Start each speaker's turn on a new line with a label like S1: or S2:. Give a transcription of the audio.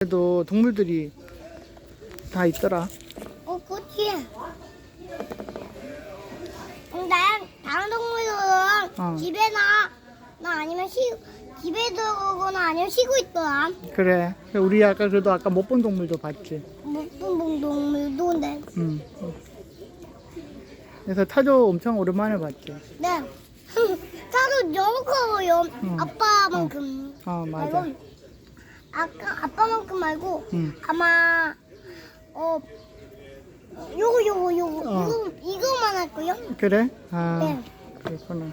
S1: 그래도 동물들이 다 있더라.
S2: 그치. 난 다른 동물들은 집에나 아니면 집에 들어가거나 아니면 쉬고 있더라.
S1: 그래. 우리 그래도 아까 못 본 동물도 봤지.
S2: 못 본 동물도 네.
S1: 응. 그래서 타조 엄청 오랜만에 봤지.
S2: 네. 차도 너무 커요. 아빠만큼.
S1: 맞아.
S2: 말고, 아빠만큼 말고
S1: 응.
S2: 아마 요거 이거만 할 거요.
S1: 그래?
S2: 네.
S1: 그렇구나.